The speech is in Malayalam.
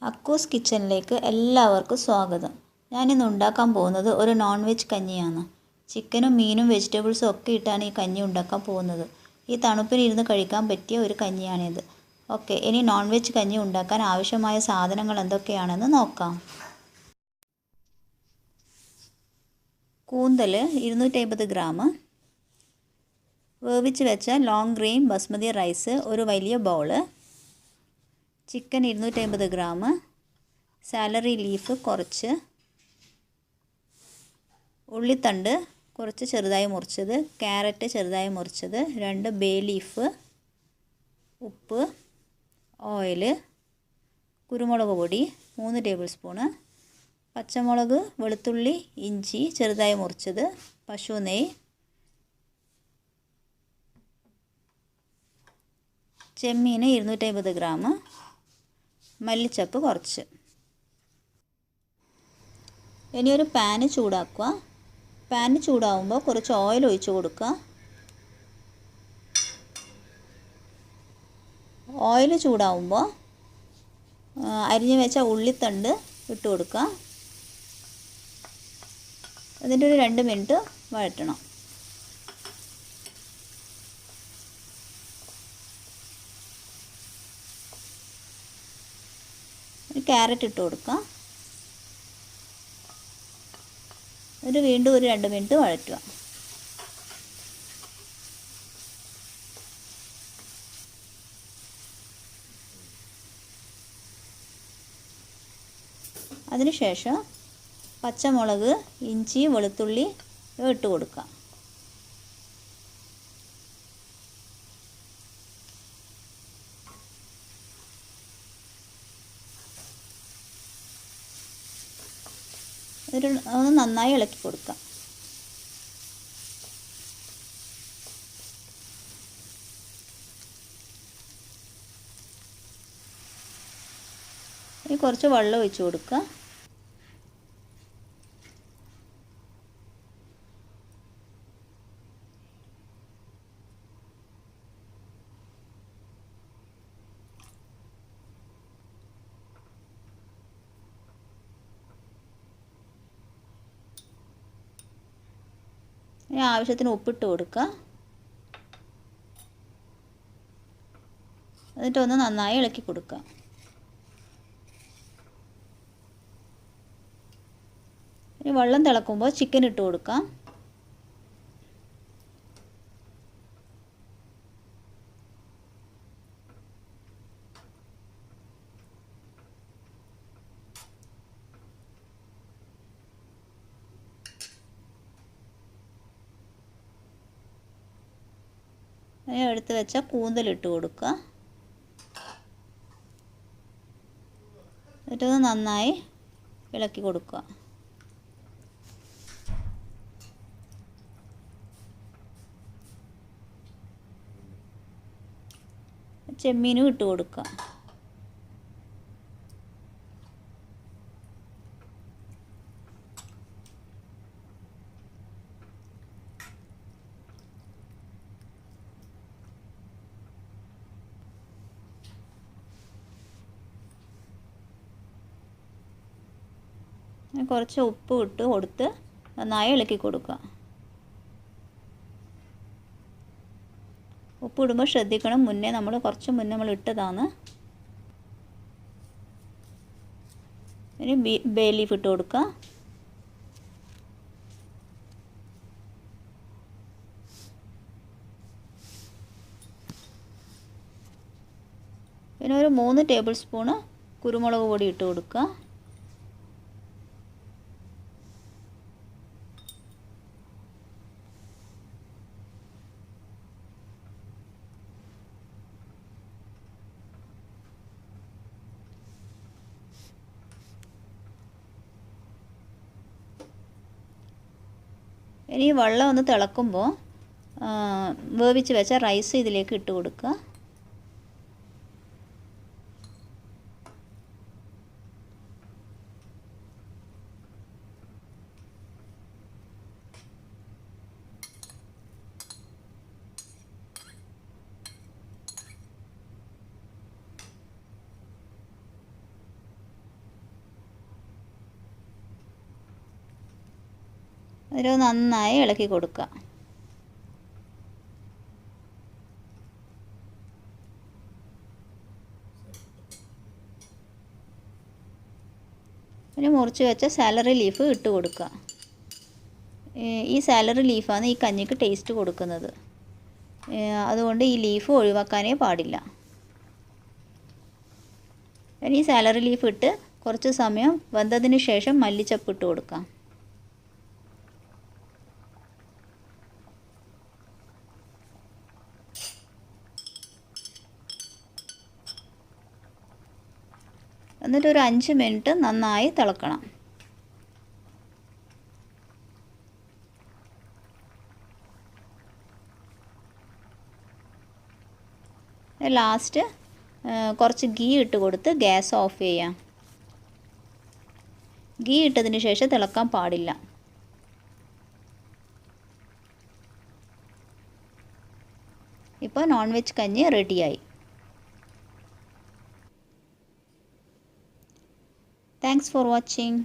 അക്കൂസ് കിച്ചണിലേക്ക് എല്ലാവർക്കും സ്വാഗതം. ഞാനിന്ന് ഉണ്ടാക്കാൻ പോകുന്നത് ഒരു നോൺ വെജ് കഞ്ഞിയാണ്. ചിക്കനും മീനും വെജിറ്റബിൾസും ഒക്കെ ഇട്ടാണ് ഈ കഞ്ഞി ഉണ്ടാക്കാൻ പോകുന്നത്. ഈ തണുപ്പിന് ഇരുന്ന് കഴിക്കാൻ പറ്റിയ ഒരു കഞ്ഞിയാണിത്. ഓക്കെ, ഇനി നോൺ വെജ് കഞ്ഞി ഉണ്ടാക്കാൻ ആവശ്യമായ സാധനങ്ങൾ എന്തൊക്കെയാണെന്ന് നോക്കാം. കൂന്തൽ 250 ഗ്രാം, വേവിച്ച് വെച്ച ലോങ് ഗ്രെയിൻ ബസ്മതി റൈസ് ഒരു വലിയ bowl, chicken 250 gram, salary leaf കുറച്ച്, ഉള്ളിത്തണ്ട് കുറച്ച് ചെറുതായി മുറിച്ചത്, ക്യാരറ്റ് ചെറുതായി മുറിച്ചത്, 2 ബേ ലീഫ്, ഉപ്പ്, ഓയിൽ, കുരുമുളക് പൊടി 3 ടേബിൾ സ്പൂണ്, പച്ചമുളക്, വെളുത്തുള്ളി, ഇഞ്ചി ചെറുതായി മുറിച്ചത്, പശു നെയ്യ്, ചെമ്മീൻ 250 ഗ്രാം, മല്ലിച്ചപ്പ് കുറച്ച്. ഇനി ഒരു പാന് ചൂടാക്കുക. പാന് ചൂടാവുമ്പോൾ കുറച്ച് ഓയിൽ ഒഴിച്ച് കൊടുക്കുക. ഓയിൽ ചൂടാവുമ്പോൾ അരിഞ്ഞു വെച്ച ഉള്ളിത്തണ്ട് ഇട്ട് കൊടുക്കുക. എന്നിട്ട് ഒരു 2 മിനിറ്റ് വഴറ്റണം. ക്യാരറ്റ് ഇട്ട് കൊടുക്കുക. എന്നിട്ട് വീണ്ടും ഒരു 2 മിനിറ്റ് വഴറ്റുക. അതിനുശേഷം പച്ചമുളക്, ഇഞ്ചി, വെളുത്തുള്ളി ഇട്ട് കൊടുക്കുക. ഒന്ന് നന്നായി ഇളക്കി കൊടുക്കാം. ഇനി കുറച്ച് വെള്ളം ഒഴിച്ച് കൊടുക്കുക. ഇനി ആവശ്യത്തിന് ഉപ്പിട്ട് കൊടുക്കുക. എന്നിട്ടൊന്ന് നന്നായി ഇളക്കി കൊടുക്കുക. ഇനി വെള്ളം തിളക്കുമ്പോൾ ചിക്കൻ ഇട്ട് കൊടുക്കാം. എടുത്ത് വെച്ച കൂന്തലിട്ട് കൊടുക്കുക. എന്നിട്ടൊന്ന് നന്നായി ഇളക്കി കൊടുക്കുക. ചെമ്മീനും ഇട്ട് കൊടുക്കുക. കുറച്ച് ഉപ്പ് ഇട്ട് കൊടുത്ത് നന്നായി ഇളക്കി കൊടുക്കുക. ഉപ്പ് ഇടുമ്പോൾ ശ്രദ്ധിക്കണം, കുറച്ച് മുന്നേ നമ്മൾ ഇട്ടതാണ്. ഇനി ബേ ലീഫ് ഇട്ട് കൊടുക്കുക. പിന്നെ ഒരു 3 ടേബിൾ സ്പൂണ് കുരുമുളക് പൊടി ഇട്ട് കൊടുക്കുക. ഇനി വെള്ളം ഒന്ന് തിളക്കുമ്പോൾ വേവിച്ച് വെച്ച റൈസ് ഇതിലേക്ക് ഇട്ട് കൊടുക്കുക. ഒരു നന്നായി ഇളക്കി കൊടുക്കുക. പിന്നെ മുറിച്ച് വെച്ച സാലറി ലീഫ് ഇട്ട് കൊടുക്കുക. ഈ സാലറി ലീഫാണ് ഈ കഞ്ഞിക്ക് ടേസ്റ്റ് കൊടുക്കുന്നത്. അതുകൊണ്ട് ഈ ലീഫ് ഒഴിവാക്കാനേ പാടില്ല. ഇനി ഈ സാലറി ലീഫ് ഇട്ട് കുറച്ച് സമയം വെന്തതിന് ശേഷം മല്ലിച്ചപ്പ് ഇട്ട് കൊടുക്കാം. എന്നിട്ട് ഒരു 5 മിനിറ്റ് നന്നായി തിളക്കണം. ലാസ്റ്റ് കുറച്ച് ഗീ ഇട്ട് കൊടുത്ത് ഗ്യാസ് ഓഫ് ചെയ്യാം. ഗീ ഇട്ടതിന് ശേഷം തിളക്കാൻ പാടില്ല. ഇപ്പോൾ നോൺ വെജ് കഞ്ഞി റെഡിയായി. Thanks for watching.